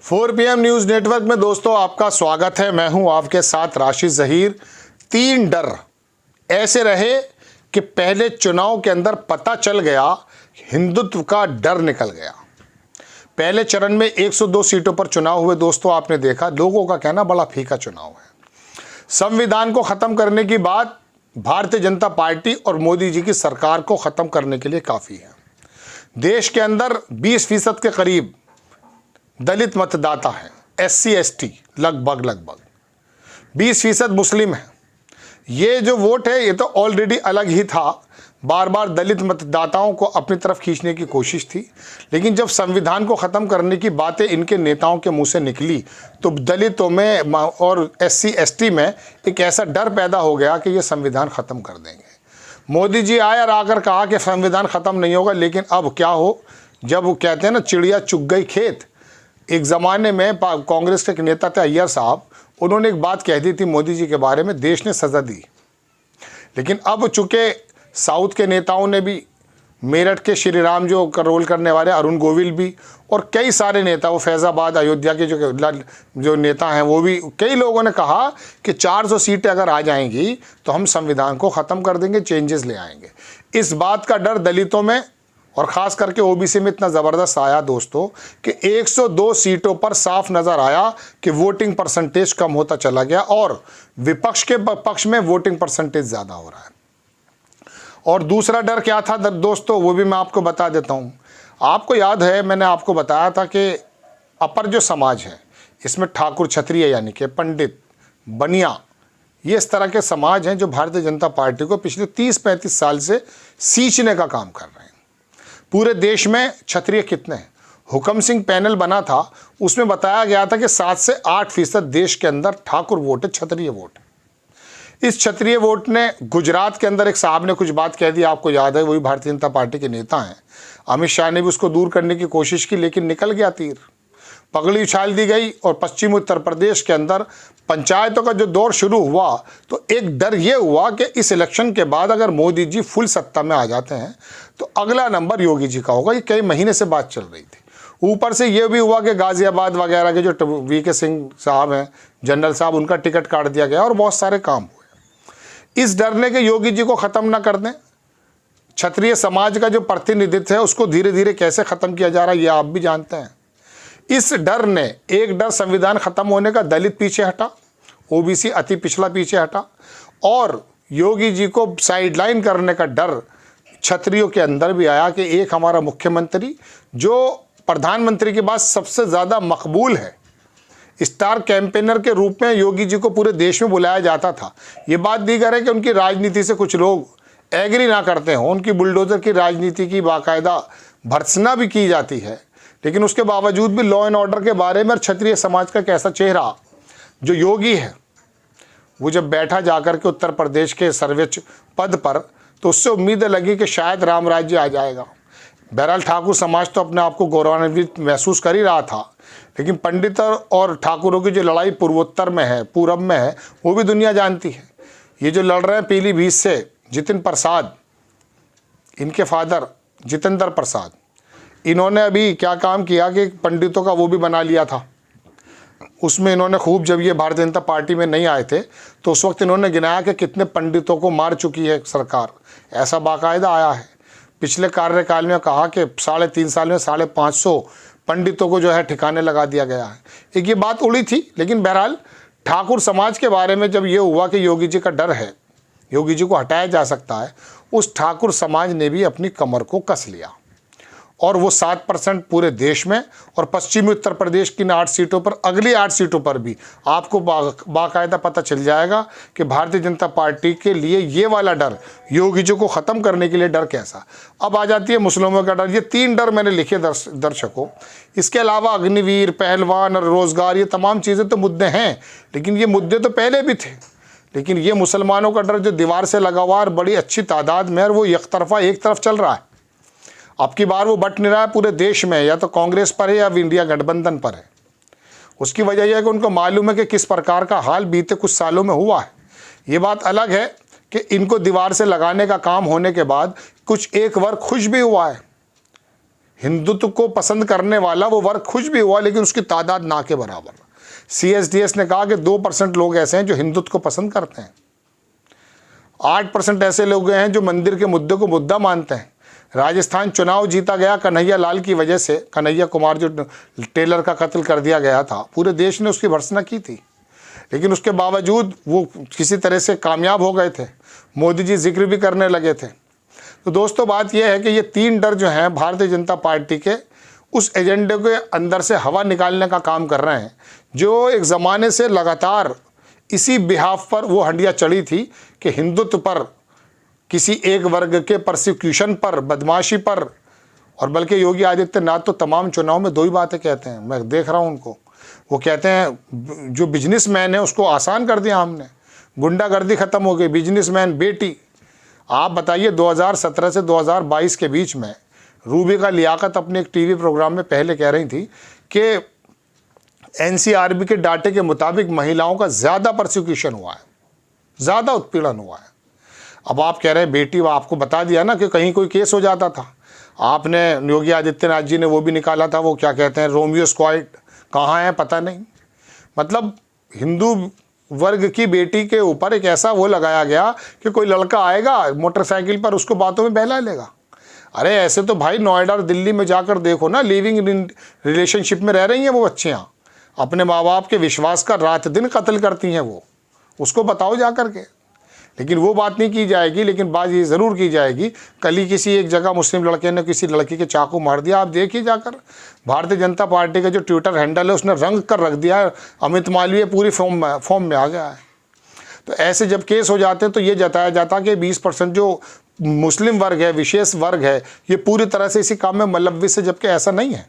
4 PM news network में दोस्तों आपका स्वागत है। मैं हूं आपके साथ राशिद ज़हीर। 3 डर ऐसे रहे कि पहले चुनाव के अंदर पता चल गया, हिंदुत्व का डर निकल गया। पहले चरण में 102 सीटों पर चुनाव हुए दोस्तों, आपने देखा लोगों का कहना बड़ा फीका चुनाव है। संविधान को ख़त्म करने की बात भारतीय जनता पार्टी और मोदी जी की सरकार को ख़त्म करने के लिए काफ़ी है। देश के अंदर 20% के करीब दलित मतदाता हैं, SC ST लगभग 20% मुस्लिम हैं। ये जो वोट है ये तो ऑलरेडी अलग ही था, बार बार दलित मतदाताओं को अपनी तरफ खींचने की कोशिश थी। लेकिन जब संविधान को ख़त्म करने की बातें इनके नेताओं के मुंह से निकली तो दलितों में और SC ST में एक ऐसा डर पैदा हो गया कि ये संविधान ख़त्म कर देंगे। मोदी जी आए और आकर कहा कि संविधान ख़त्म नहीं होगा, लेकिन अब क्या हो, जब वो कहते हैं ना चिड़िया चुग गई खेत। एक ज़माने में कांग्रेस के एक नेता थे अय्यर साहब, उन्होंने एक बात कह दी थी मोदी जी के बारे में, देश ने सज़ा दी। लेकिन अब चूँकि साउथ के नेताओं ने भी, मेरठ के श्री राम जो रोल करने वाले अरुण गोविल भी और कई सारे नेता, वो फैज़ाबाद अयोध्या के जो नेता हैं वो भी, कई लोगों ने कहा कि 400 सीटें अगर आ जाएंगी तो हम संविधान को ख़त्म कर देंगे, चेंजेस ले आएंगे। इस बात का डर दलितों में और ख़ास करके OBC में इतना ज़बरदस्त आया दोस्तों कि 102 सीटों पर साफ नज़र आया कि वोटिंग परसेंटेज कम होता चला गया और विपक्ष के पक्ष में वोटिंग परसेंटेज ज़्यादा हो रहा है। और दूसरा डर क्या था दोस्तों, वो भी मैं आपको बता देता हूँ। आपको याद है मैंने आपको बताया था कि अपर जो समाज है इसमें ठाकुर क्षत्रिय यानी कि पंडित बनिया, ये इस तरह के समाज हैं जो भारतीय जनता पार्टी को पिछले 30-35 साल से सींचने का काम कर रहे हैं। पूरे देश में क्षत्रिय कितने हैं? हुकम सिंह पैनल बना था, उसमें बताया गया था कि 7 से 8% देश के अंदर ठाकुर वोट है, क्षत्रिय वोट है। इस क्षत्रिय वोट ने गुजरात के अंदर एक साहब ने कुछ बात कह दी, आपको याद है, वही भारतीय जनता पार्टी के नेता हैं। अमित शाह ने भी उसको दूर करने की कोशिश की, लेकिन निकल गया तीर, पगड़ी उछाल दी गई। और पश्चिमी उत्तर प्रदेश के अंदर पंचायतों का जो दौर शुरू हुआ तो एक डर ये हुआ कि इस इलेक्शन के बाद अगर मोदी जी फुल सत्ता में आ जाते हैं तो अगला नंबर योगी जी का होगा। ये कई महीने से बात चल रही थी। ऊपर से ये भी हुआ कि गाजियाबाद वगैरह के जो VK सिंह साहब हैं, जनरल साहब, उनका टिकट काट दिया गया और बहुत सारे काम हुए। इस डर ने कि योगी जी को ख़त्म ना कर दें, क्षत्रिय समाज का जो प्रतिनिधित्व है उसको धीरे धीरे कैसे ख़त्म किया जा रहा है ये आप भी जानते हैं। इस डर ने, एक डर संविधान ख़त्म होने का, दलित पीछे हटा, OBC अति पिछड़ा पीछे हटा, और योगी जी को साइडलाइन करने का डर क्षत्रियों के अंदर भी आया कि एक हमारा मुख्यमंत्री जो प्रधानमंत्री के बाद सबसे ज़्यादा मकबूल है, स्टार कैंपेनर के रूप में योगी जी को पूरे देश में बुलाया जाता था। ये बात दीगर है कि उनकी राजनीति से कुछ लोग एग्री ना करते हों, उनकी बुलडोज़र की राजनीति की बाकायदा भर्त्सना भी की जाती है, लेकिन उसके बावजूद भी लॉ एंड ऑर्डर के बारे में क्षत्रिय समाज का कैसा चेहरा जो योगी है, वो जब बैठा जाकर के उत्तर प्रदेश के सर्वोच्च पद पर, तो उससे उम्मीद लगी कि शायद राम राज्य आ जाएगा। बहरहाल ठाकुर समाज तो अपने आप को गौरवान्वित महसूस कर ही रहा था, लेकिन पंडित और ठाकुरों की जो लड़ाई पूर्वोत्तर में है, पूरब में है, वो भी दुनिया जानती है। ये जो लड़ रहे हैं पीलीभीत से जितिन प्रसाद, इनके फादर जितेंद्र प्रसाद, इन्होंने अभी क्या काम किया कि पंडितों का वो भी बना लिया था। उसमें इन्होंने खूब, जब ये भारतीय जनता पार्टी में नहीं आए थे तो उस वक्त इन्होंने गिनाया कि कितने पंडितों को मार चुकी है सरकार, ऐसा बाकायदा आया है। पिछले कार्यकाल में कहा कि 3.5 साल में 550 पंडितों को जो है ठिकाने लगा दिया गया है। एक ये बात उड़ी थी, लेकिन बहरहाल ठाकुर समाज के बारे में जब ये हुआ कि योगी जी का डर है, योगी जी को हटाया जा सकता है, उस ठाकुर समाज ने भी अपनी कमर को कस लिया और वो 7% पूरे देश में और पश्चिमी उत्तर प्रदेश की 8 सीटों पर, अगली 8 सीटों पर भी आपको बाकायदा पता चल जाएगा कि भारतीय जनता पार्टी के लिए ये वाला डर, योगी जी को ख़त्म करने के लिए डर कैसा। अब आ जाती है मुसलमानों का डर। ये 3 डर मैंने लिखे दर्शकों। इसके अलावा अग्निवीर, पहलवान और रोज़गार, ये तमाम चीज़ें तो मुद्दे हैं, लेकिन ये मुद्दे तो पहले भी थे। लेकिन ये मुसलमानों का डर जो दीवार से लगा हुआ और बड़ी अच्छी तादाद में, और वो एक तरफ चल रहा है। अब की बार वो बट नहीं रहा है पूरे देश में, या तो कांग्रेस पर है या इंडिया गठबंधन पर है। उसकी वजह यह है कि उनको मालूम है कि किस प्रकार का हाल बीते कुछ सालों में हुआ है। ये बात अलग है कि इनको दीवार से लगाने का काम होने के बाद कुछ एक वर्ग खुश भी हुआ है, हिंदुत्व को पसंद करने वाला वो वर्ग खुश भी हुआ, लेकिन उसकी तादाद ना के बराबर। CSDS ने कहा कि 2% लोग ऐसे हैं जो हिंदुत्व को पसंद करते हैं, 8% ऐसे लोग हैं जो मंदिर के मुद्दे को मुद्दा मानते हैं। राजस्थान चुनाव जीता गया कन्हैया लाल की वजह से, कन्हैया कुमार जो टेलर का कत्ल कर दिया गया था, पूरे देश ने उसकी भर्त्सना की थी, लेकिन उसके बावजूद वो किसी तरह से कामयाब हो गए थे। मोदी जी जिक्र भी करने लगे थे। तो दोस्तों बात यह है कि ये 3 डर जो हैं भारतीय जनता पार्टी के उस एजेंडे के अंदर से हवा निकालने का काम कर रहे हैं, जो एक ज़माने से लगातार इसी बिहाफ पर वो हंडिया चढ़ी थी कि हिंदुत्व पर, किसी एक वर्ग के परसिक्यूशन पर, बदमाशी पर। और बल्कि योगी आदित्यनाथ तो तमाम चुनाव में 2 ही बातें कहते हैं, मैं देख रहा हूँ उनको। वो कहते हैं जो बिजनेसमैन है उसको आसान कर दिया हमने, गुंडागर्दी ख़त्म हो गई, बिजनेसमैन बेटी। आप बताइए 2017 से 2022 के बीच में रूबिका लियाकत अपने एक टीवी प्रोग्राम में पहले कह रही थी कि NCRB के डाटे के मुताबिक महिलाओं का ज़्यादा परसिक्यूशन हुआ है, ज़्यादा उत्पीड़न हुआ है। अब आप कह रहे हैं बेटी, वो आपको बता दिया ना कि कहीं कोई केस हो जाता था। आपने योगी आदित्यनाथ जी ने वो भी निकाला था, वो क्या कहते हैं, रोमियो स्क्वाड कहाँ है पता नहीं। मतलब हिंदू वर्ग की बेटी के ऊपर एक ऐसा वो लगाया गया कि कोई लड़का आएगा मोटरसाइकिल पर, उसको बातों में बहला लेगा। अरे ऐसे तो भाई नोएडा और दिल्ली में जाकर देखो ना, लिविंग रिलेशनशिप में रह रही हैं वो बच्चियाँ, अपने माँ बाप के विश्वास का रात दिन कत्ल करती हैं वो, उसको बताओ जा कर के। लेकिन वो बात नहीं की जाएगी। लेकिन बात ये ज़रूर की जाएगी, कल ही किसी एक जगह मुस्लिम लड़के ने किसी लड़की के चाकू मार दिया। आप देखिए जाकर, भारतीय जनता पार्टी का जो ट्विटर हैंडल है उसने रंग कर रख दिया है, अमित मालवीय पूरी फॉर्म में आ गया है। तो ऐसे जब केस हो जाते हैं तो ये जताया जाता कि 20% जो मुस्लिम वर्ग है, विशेष वर्ग है, ये पूरी तरह से इसी काम में मुलव्विस है, जबकि ऐसा नहीं है।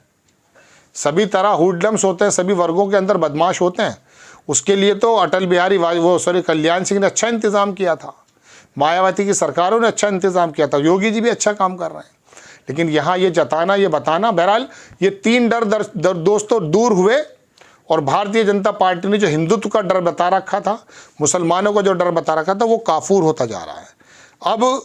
सभी तरह हुडलम्स होते हैं, सभी वर्गों के अंदर बदमाश होते हैं। उसके लिए तो अटल बिहारी कल्याण सिंह ने अच्छा इंतज़ाम किया था, मायावती की सरकारों ने अच्छा इंतज़ाम किया था, योगी जी भी अच्छा काम कर रहे हैं। लेकिन यहाँ ये जताना, ये बताना, बहरहाल ये 3 डर दोस्तों दूर हुए। और भारतीय जनता पार्टी ने जो हिंदुत्व का डर बता रखा था, मुसलमानों का जो डर बता रखा था, वो काफूर होता जा रहा है। अब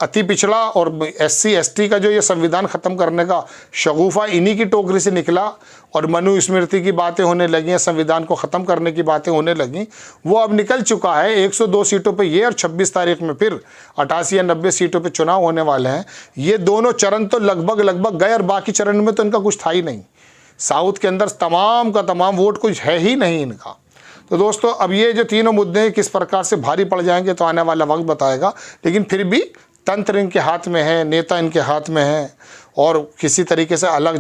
अति पिछड़ा और SC ST का जो ये संविधान ख़त्म करने का शगुफा इन्हीं की टोकरी से निकला और मनुस्मृति की बातें होने लगी, संविधान को ख़त्म करने की बातें होने लगी, वो अब निकल चुका है। 102 सीटों पे ये और 26 तारीख में फिर 88 या 90 सीटों पे चुनाव होने वाले हैं। ये दोनों चरण तो लगभग गए और बाकी चरण में तो इनका कुछ था ही नहीं। साउथ के अंदर तमाम का तमाम वोट कुछ है ही नहीं इनका। तो दोस्तों अब ये जो तीनों मुद्दे किस प्रकार से भारी पड़ जाएंगे तो आने वाला वक्त बताएगा। लेकिन फिर भी तंत्र इनके हाथ में है, नेता इनके हाथ में है और किसी तरीके से अलग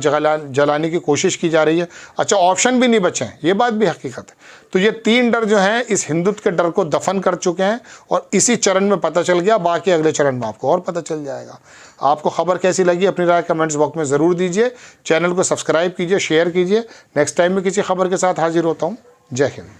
जलाने की कोशिश की जा रही है। अच्छा, ऑप्शन भी नहीं बचे हैं, ये बात भी हकीकत है। तो ये 3 डर जो हैं इस हिंदुत्व के डर को दफन कर चुके हैं और इसी चरण में पता चल गया, बाकी अगले चरण में आपको और पता चल जाएगा। आपको खबर कैसी लगी अपनी राय कमेंट्स बॉक्स में ज़रूर दीजिए। चैनल को सब्सक्राइब कीजिए, शेयर कीजिए। नेक्स्ट टाइम में किसी खबर के साथ हाजिर होता हूँ। जय हिंद।